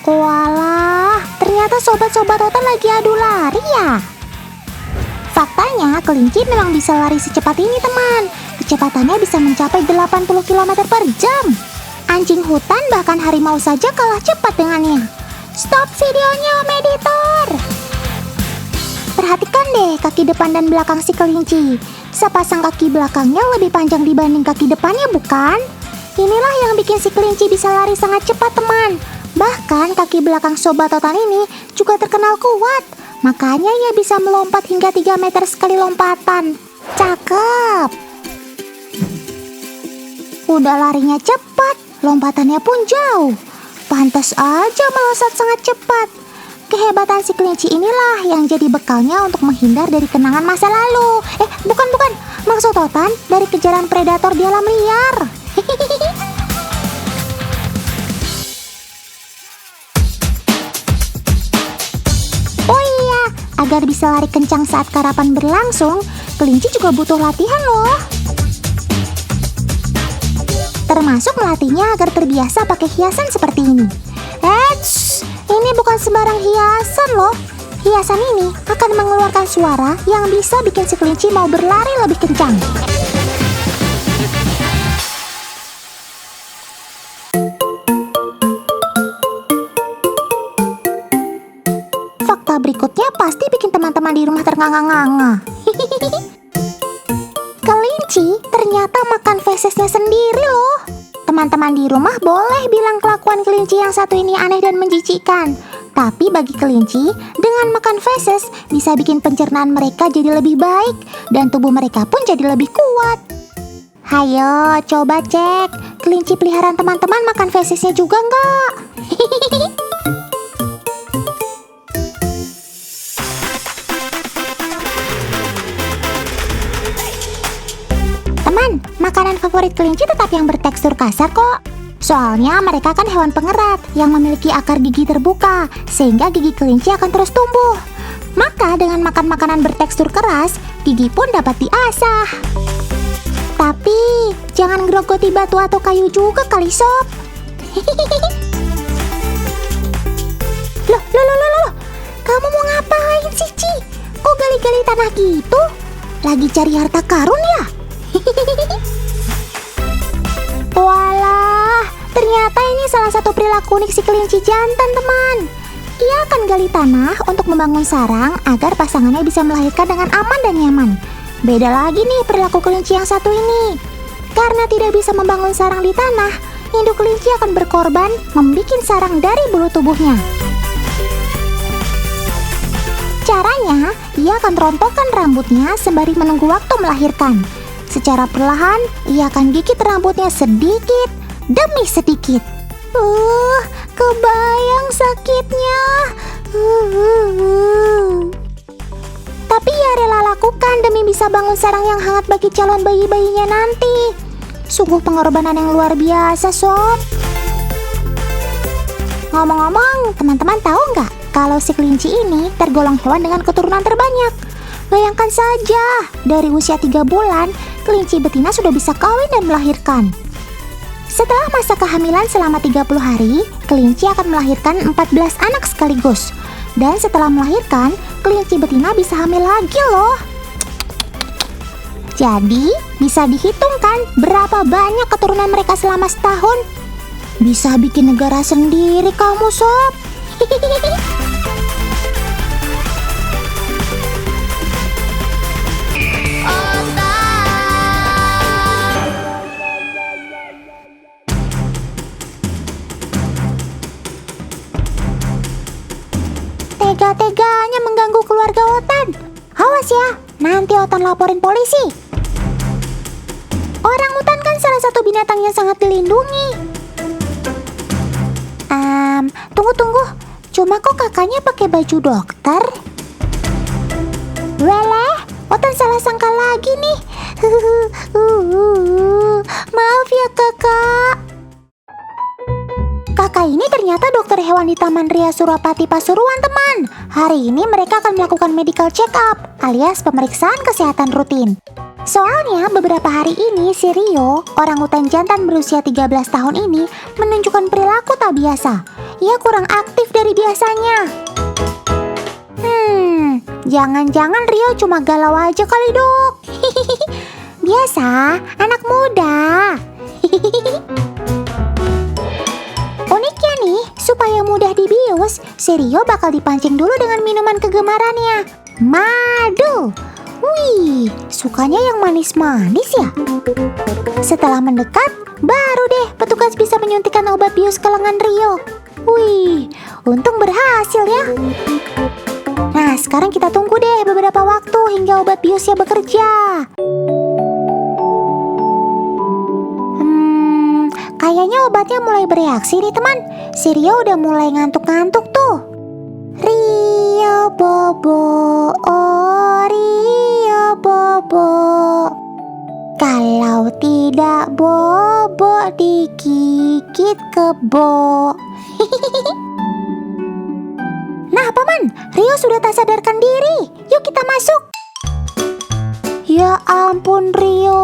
Walah, ternyata sobat-sobat otan lagi adu lari ya. Faktanya, kelinci memang bisa lari secepat ini teman. Kecepatannya bisa mencapai 80 km per jam. Anjing hutan bahkan harimau saja kalah cepat dengannya. Stop videonya, Om Editor. Perhatikan deh kaki depan dan belakang si kelinci. Sepasang kaki belakangnya lebih panjang dibanding kaki depannya, bukan? Inilah yang bikin si kelinci bisa lari sangat cepat teman. Bahkan kaki belakang sobat otan ini juga terkenal kuat. Makanya ia bisa melompat hingga 3 meter sekali lompatan. Cakep. Udah larinya cepat, lompatannya pun jauh. Pantas aja melesat sangat cepat. Kehebatan si kelinci inilah yang jadi bekalnya untuk menghindar dari kenangan masa lalu. Bukan. Maksud otan dari kejaran predator di alam liar. Agar bisa lari kencang saat karapan berlangsung, kelinci juga butuh latihan loh. Termasuk melatihnya agar terbiasa pakai hiasan seperti ini. Ini bukan sembarang hiasan loh. Hiasan ini akan mengeluarkan suara yang bisa bikin si kelinci mau berlari lebih kencang. Fakta berikutnya pasti bikin teman-teman di rumah ternganga-nganga. Kelinci ternyata makan fesesnya sendiri loh. Teman-teman di rumah boleh bilang kelakuan kelinci yang satu ini aneh dan menjijikkan. Tapi bagi kelinci, dengan makan feses bisa bikin pencernaan mereka jadi lebih baik dan tubuh mereka pun jadi lebih kuat. Hayo, coba cek. Kelinci peliharaan teman-teman makan fesesnya juga nggak? Makanan favorit kelinci tetap yang bertekstur kasar kok. Soalnya mereka kan hewan pengerat yang memiliki akar gigi terbuka, sehingga gigi kelinci akan terus tumbuh. Maka dengan makan makanan bertekstur keras, gigi pun dapat diasah. Tapi jangan grogoti batu atau kayu juga kali sob. Loh, kamu mau ngapain sih, Ci? Kok gali-gali tanah gitu? Lagi cari harta karun ya? Walah, ternyata ini salah satu perilaku unik si kelinci jantan teman. Ia akan gali tanah untuk membangun sarang agar pasangannya bisa melahirkan dengan aman dan nyaman. Beda lagi nih perilaku kelinci yang satu ini. Karena tidak bisa membangun sarang di tanah, induk kelinci akan berkorban membuat sarang dari bulu tubuhnya. Caranya, ia akan rontokkan rambutnya sembari menunggu waktu melahirkan. Secara perlahan, ia akan gigit rambutnya sedikit demi sedikit. Kebayang sakitnya. Tapi ia rela lakukan demi bisa bangun sarang yang hangat bagi calon bayi-bayinya nanti. Sungguh pengorbanan yang luar biasa, sob. Ngomong-ngomong, teman-teman tahu nggak kalau si kelinci ini tergolong hewan dengan keturunan terbanyak? Bayangkan saja, dari usia 3 bulan, kelinci betina sudah bisa kawin dan melahirkan. Setelah masa kehamilan selama 30 hari, kelinci akan melahirkan 14 anak sekaligus. Dan setelah melahirkan, kelinci betina bisa hamil lagi loh. Jadi, bisa dihitung kan berapa banyak keturunan mereka selama setahun? Bisa bikin negara sendiri kamu, sob. Tega-teganya mengganggu keluarga otan. Awas ya, nanti otan laporin polisi. Orang utan kan salah satu binatang yang sangat dilindungi. Tunggu. Cuma kok kakaknya pakai baju dokter? Weleh, otan salah sangka lagi nih. Maaf ya kakak. Kakak ini ternyata dokter hewan di Taman Ria Surapati Pasuruan teman. Hari ini mereka akan melakukan medical check up alias pemeriksaan kesehatan rutin. Soalnya beberapa hari ini si Rio, orangutan jantan berusia 13 tahun ini menunjukkan perilaku tak biasa. ia kurang aktif dari biasanya. Jangan-jangan Rio cuma galau aja kali, Dok. Biasa, anak muda. Uniknya nih, supaya mudah dibius, si Rio bakal dipancing dulu dengan minuman kegemarannya, madu. Wih, sukanya yang manis-manis ya? Setelah mendekat, baru deh petugas bisa menyuntikkan obat bius ke lengan Rio. Wih, untung berhasil ya. Nah, sekarang kita tunggu deh beberapa waktu hingga obat biusnya bekerja. Kayaknya obatnya mulai bereaksi nih teman. Si Rio udah mulai ngantuk-ngantuk tuh. Rio Bobo, oh Rio Bobo. Kalau tidak bobo digigit kebo. Nah paman, Rio sudah tak sadarkan diri. Yuk kita masuk. Ya ampun Rio,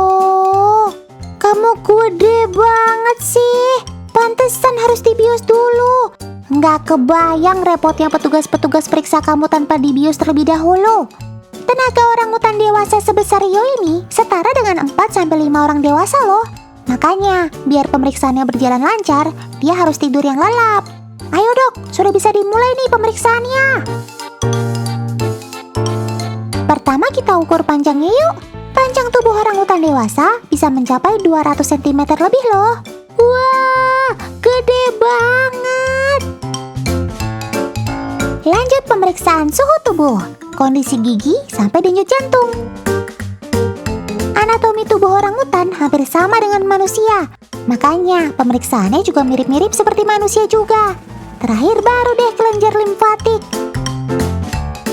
kamu gede banget sih. Pantesan harus dibius dulu. Nggak kebayang repotnya petugas-petugas periksa kamu tanpa dibius terlebih dahulu. Tenaga orangutan dewasa sebesar Rio ini setara dengan 4-5 orang dewasa loh. Makanya, biar pemeriksaannya berjalan lancar, dia harus tidur yang lelap. Ayo dok, sudah bisa dimulai nih pemeriksaannya. Pertama kita ukur panjangnya yuk. Panjang tubuh orangutan dewasa bisa mencapai 200 cm lebih loh. Wah, gede banget. Lanjut pemeriksaan suhu tubuh, kondisi gigi sampai denyut jantung. Anatomi tubuh orangutan hampir sama dengan manusia. Makanya pemeriksaannya juga mirip-mirip seperti manusia juga. Terakhir baru deh kelenjar limfatik.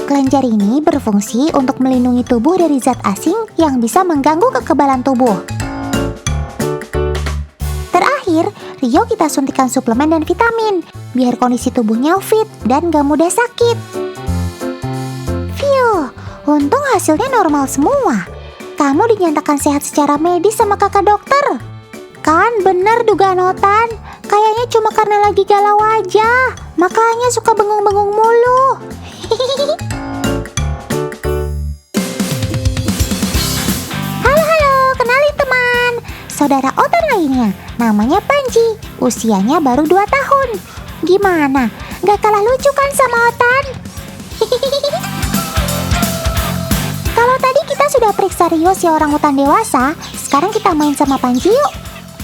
Kelenjar ini berfungsi untuk melindungi tubuh dari zat asing yang bisa mengganggu kekebalan tubuh. Terakhir, Rio kita suntikan suplemen dan vitamin, biar kondisi tubuhnya fit dan gak mudah sakit. Phew, untung hasilnya normal semua. Kamu dinyatakan sehat secara medis sama kakak dokter. Kan bener dugaan Otan, kayaknya cuma karena lagi galau aja, makanya suka bengung-bengung mulu. Halo, kenalin teman. Saudara Otan lainnya, namanya Panji, usianya baru 2 tahun. Gimana? Gak kalah lucu kan sama Otan? Kalau tadi kita sudah periksa Rio si orangutan dewasa, sekarang kita main sama Panji yuk.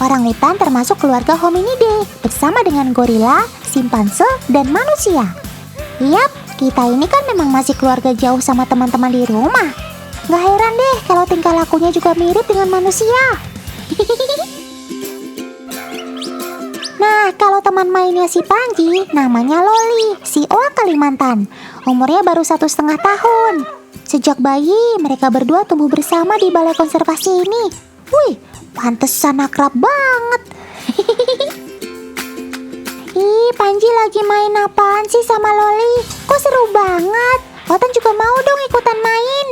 Orangutan termasuk keluarga Hominidae, bersama dengan gorila, simpanse, dan manusia. Yap, kita ini kan memang masih keluarga jauh sama teman-teman di rumah. Gak heran deh kalau tingkah lakunya juga mirip dengan manusia. Nah, kalau teman mainnya si Panji, namanya Loli, si Oa Kalimantan. Umurnya baru 1,5 tahun. Sejak bayi, mereka berdua tumbuh bersama di balai konservasi ini. Wih, pantesan akrab banget. Ih, Panji lagi main apaan sih sama Loli? Kok seru banget? Otan juga mau dong ikutan main.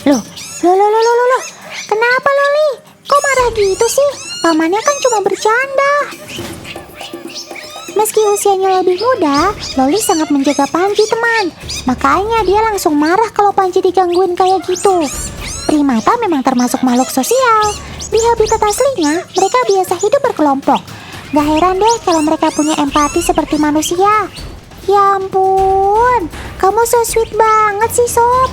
Loh. Kenapa Loli? Kok marah gitu sih? Pamannya kan cuma bercanda. Meski usianya lebih muda, Loli sangat menjaga Panji teman. Makanya dia langsung marah kalau Panji digangguin kayak gitu. Primata memang termasuk makhluk sosial. Di habitat aslinya, mereka biasa hidup berkelompok. Gak heran deh kalau mereka punya empati seperti manusia. Ya ampun, kamu so sweet banget sih Sob.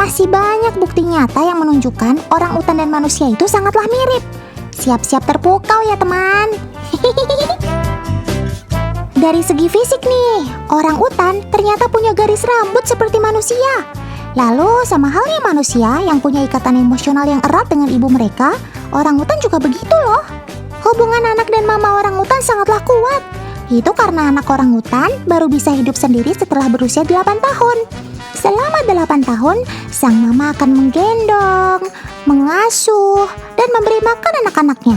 Masih banyak bukti nyata yang menunjukkan orangutan dan manusia itu sangatlah mirip. Siap-siap terpukau ya teman. Dari segi fisik nih, orangutan ternyata punya garis rambut seperti manusia. Lalu sama halnya manusia yang punya ikatan emosional yang erat dengan ibu mereka, orangutan juga begitu loh. Hubungan anak dan mama orangutan sangatlah kuat. Itu karena anak orangutan baru bisa hidup sendiri setelah berusia 8 tahun. Selama 8 tahun, sang mama akan menggendong, mengasuh, dan memberi makan anak-anaknya.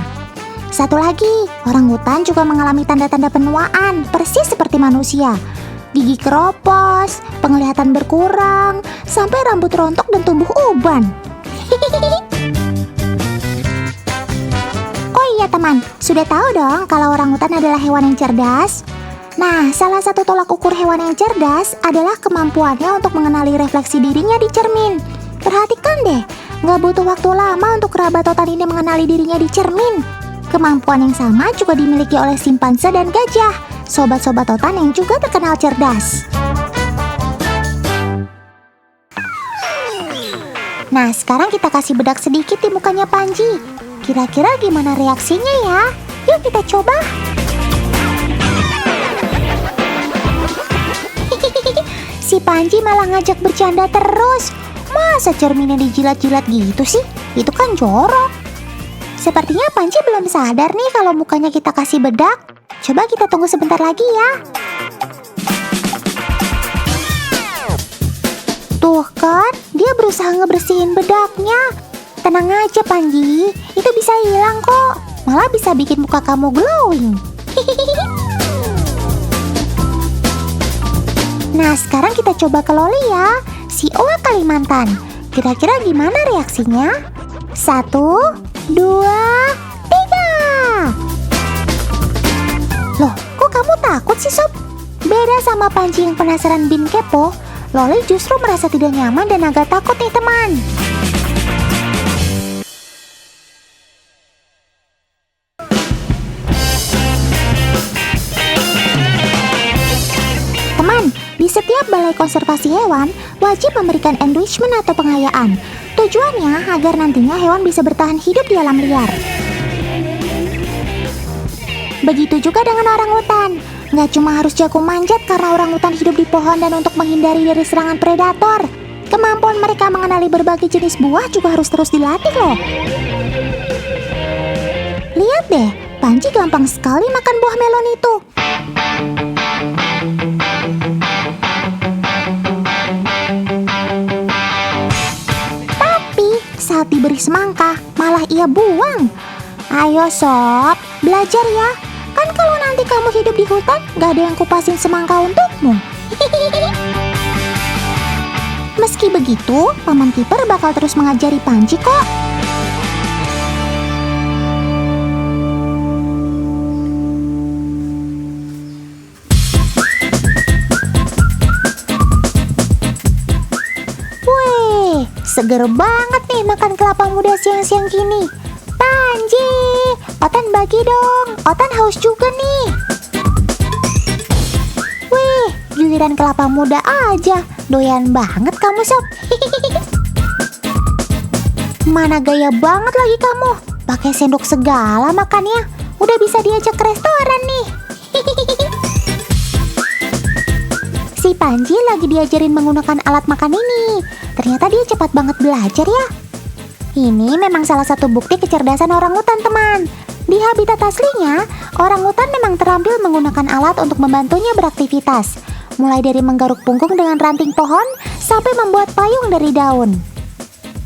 Satu lagi, orangutan juga mengalami tanda-tanda penuaan, persis seperti manusia. gigi keropos, penglihatan berkurang, sampai rambut rontok dan tumbuh uban. Oh iya teman, sudah tahu dong kalau orangutan adalah hewan yang cerdas? Nah, salah satu tolak ukur hewan yang cerdas adalah kemampuannya untuk mengenali refleksi dirinya di cermin. Perhatikan deh, nggak butuh waktu lama untuk kerabat totan ini mengenali dirinya di cermin. Kemampuan yang sama juga dimiliki oleh simpanse dan gajah, sobat-sobat totan yang juga terkenal cerdas. Nah, sekarang kita kasih bedak sedikit di mukanya Panji. Kira-kira gimana reaksinya ya? Yuk kita coba. Si Panji malah ngajak bercanda terus. Masa cerminnya dijilat-jilat gitu sih? Itu kan jorok. Sepertinya Panji belum sadar nih kalau mukanya kita kasih bedak. Coba kita tunggu sebentar lagi ya. Tuh kan, dia berusaha ngebersihin bedaknya. Tenang aja Panji, itu bisa hilang kok. Malah bisa bikin muka kamu glowing. Nah, sekarang kita coba ke Loli ya, si Oa Kalimantan. Kira-kira gimana reaksinya? 1, 2, 3. Loh, kok kamu takut sih Sob? Beda sama Panji yang penasaran bin kepo, Loli justru merasa tidak nyaman dan agak takut nih teman. Di setiap balai konservasi hewan, wajib memberikan enrichment atau pengayaan. Tujuannya agar nantinya hewan bisa bertahan hidup di alam liar. Begitu juga dengan orangutan. Nggak cuma harus jago manjat karena orangutan hidup di pohon dan untuk menghindari dari serangan predator. Kemampuan mereka mengenali berbagai jenis buah juga harus terus dilatih loh. Lihat deh, Panji gampang sekali makan buah melon itu. Saat diberi semangka, malah ia buang. Ayo Sob, belajar ya. Kan kalau nanti kamu hidup di hutan, gak ada yang kupasin semangka untukmu. Meski begitu, Paman Kiper bakal terus mengajari Panji kok. Seger banget nih makan kelapa muda siang-siang gini. Panji, Otan bagi dong. Otan haus juga nih. Wih, giliran kelapa muda aja. Doyan banget kamu Sob. Mana gaya banget lagi kamu. Pakai sendok segala makannya. Udah bisa diajak ke restoran nih. Si Panji lagi diajarin menggunakan alat makan ini. Ternyata dia cepat banget belajar ya. Ini memang salah satu bukti kecerdasan orangutan teman. Di habitat aslinya, orangutan memang terampil menggunakan alat untuk membantunya beraktivitas. Mulai dari menggaruk punggung dengan ranting pohon, sampai membuat payung dari daun.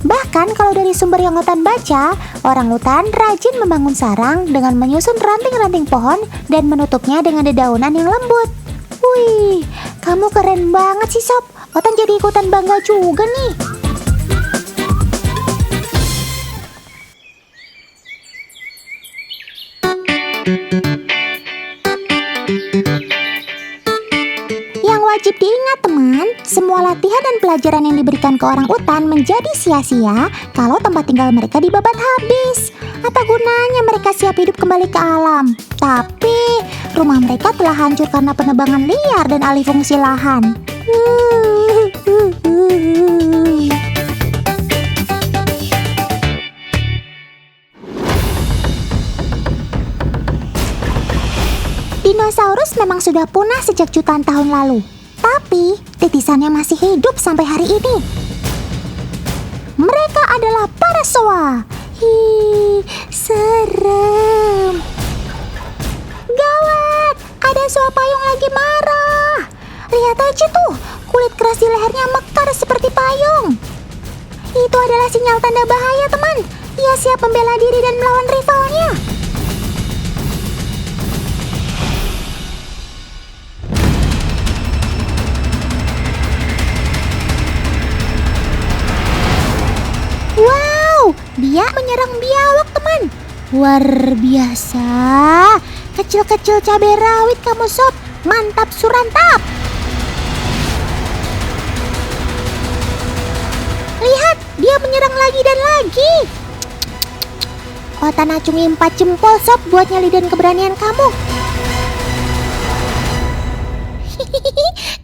Bahkan kalau dari sumber yang Otan baca, orangutan rajin membangun sarang dengan menyusun ranting-ranting pohon dan menutupnya dengan dedaunan yang lembut. Wih, kamu keren banget sih Sob. Otan jadi ikutan bangga juga nih. Yang wajib diingat teman, semua latihan dan pelajaran yang diberikan ke orang utan menjadi sia-sia kalau tempat tinggal mereka dibabat habis. Apa gunanya mereka siap hidup kembali ke alam? Tapi rumah mereka telah hancur karena penebangan liar dan alih fungsi lahan. Dinosaurus memang sudah punah sejak jutaan tahun lalu, tapi titisannya masih hidup sampai hari ini. Mereka adalah parasaur. Hi, serem. Gawat, ada soa payung lagi marah. Lihat aja tuh, kulit keras di lehernya mekar seperti payung. Itu adalah sinyal tanda bahaya teman. Ia siap membela diri dan melawan rivalnya. Luar biasa. Kecil-kecil cabai rawit kamu sob. Mantap surantap. Lihat, dia menyerang lagi dan lagi. Otan acungi 4 jempol sob buat nyali dan keberanian kamu.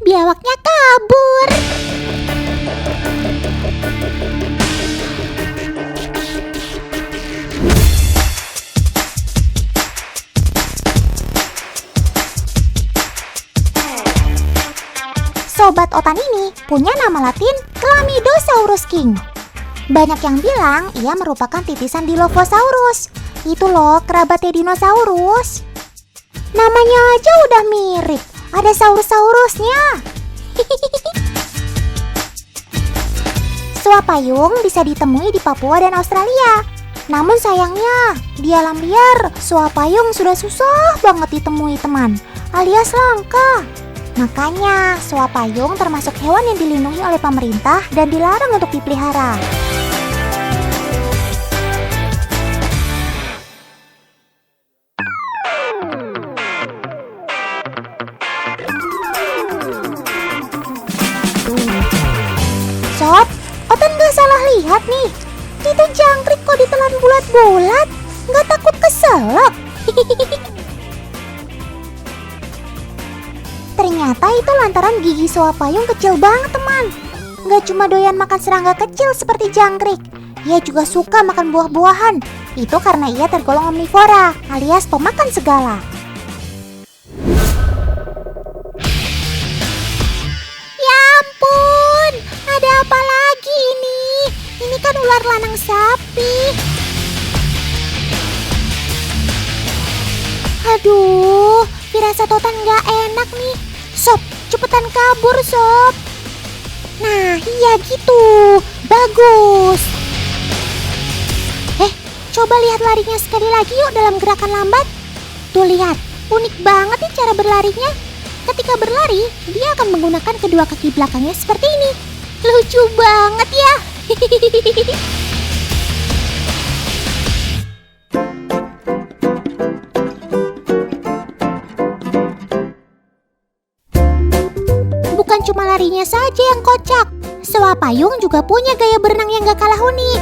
Biawaknya kabur. Sobat Otan ini punya nama latin Chlamydosaurus king. Banyak yang bilang ia merupakan titisan Dilophosaurus. Itu loh kerabatnya dinosaurus. Namanya aja udah mirip. Ada saurus-saurusnya. Suapayung bisa ditemui di Papua dan Australia. Namun sayangnya, di alam liar, suapayung sudah susah banget ditemui teman, alias langka. Makanya, suapayung termasuk hewan yang dilindungi oleh pemerintah dan dilarang untuk dipelihara. Sob, Otan gak salah lihat nih. Itu jangkrik kok ditelan bulat-bulat. Gak takut keselak. Ternyata itu lantaran gigi suapayung kecil banget teman. Gak cuma doyan makan serangga kecil seperti jangkrik, ia juga suka makan buah-buahan. Itu karena ia tergolong omnivora, alias pemakan segala. Ya ampun, ada apa lagi ini? Ini kan ular lanang sapi. Aduh, firasat Otan gak enak nih. Sob, cepetan kabur sob. Nah, iya gitu. Bagus. Coba lihat larinya sekali lagi yuk dalam gerakan lambat. Tuh lihat, unik banget nih cara berlarinya. Ketika berlari, dia akan menggunakan kedua kaki belakangnya seperti ini. Lucu banget ya. Bukan cuma larinya saja yang kocak, suapayung juga punya gaya berenang yang gak kalah unik.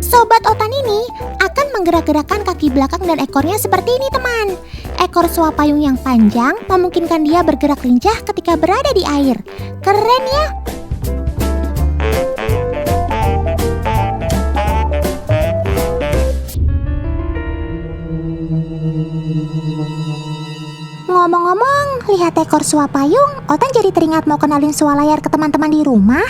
Sobat Otan ini akan menggerak-gerakkan kaki belakang dan ekornya seperti ini teman. Ekor suapayung yang panjang memungkinkan dia bergerak lincah ketika berada di air. Keren ya? Ngomong-ngomong, lihat ekor suapayung, Otan jadi teringat mau kenalin sualayar ke teman-teman di rumah.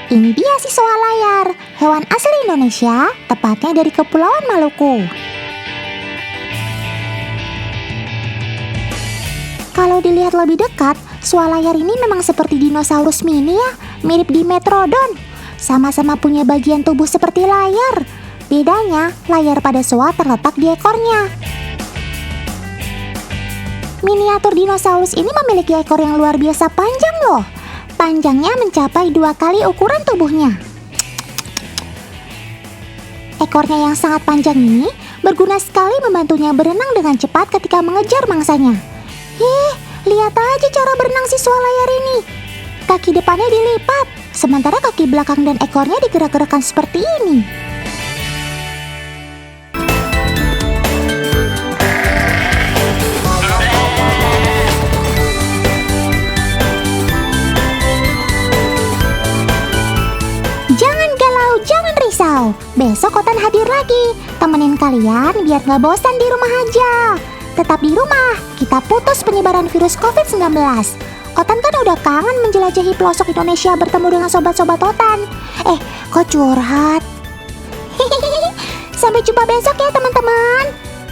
Ini dia si sualayar, hewan asli Indonesia, tepatnya dari Kepulauan Maluku. Kalau dilihat lebih dekat, sualayar ini memang seperti dinosaurus mini ya, mirip Dimetrodon. Sama-sama punya bagian tubuh seperti layar. Bedanya, layar pada sua terletak di ekornya. Miniatur dinosaurus ini memiliki ekor yang luar biasa panjang loh. Panjangnya mencapai 2 kali ukuran tubuhnya. Ekornya yang sangat panjang ini berguna sekali membantunya berenang dengan cepat ketika mengejar mangsanya. Lihat aja cara berenang si sualayar ini. Kaki depannya dilipat, sementara kaki belakang dan ekornya digerak-gerakkan seperti ini. Jangan galau, jangan risau. Besok Otan hadir lagi, temenin kalian biar gak bosan di rumah aja. Tetap di rumah, kita putus penyebaran virus COVID-19. Otan kan udah kangen menjelajahi pelosok Indonesia bertemu dengan sobat-sobat Otan. Kok curhat? Sampai jumpa besok ya teman-teman.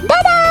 Dadah!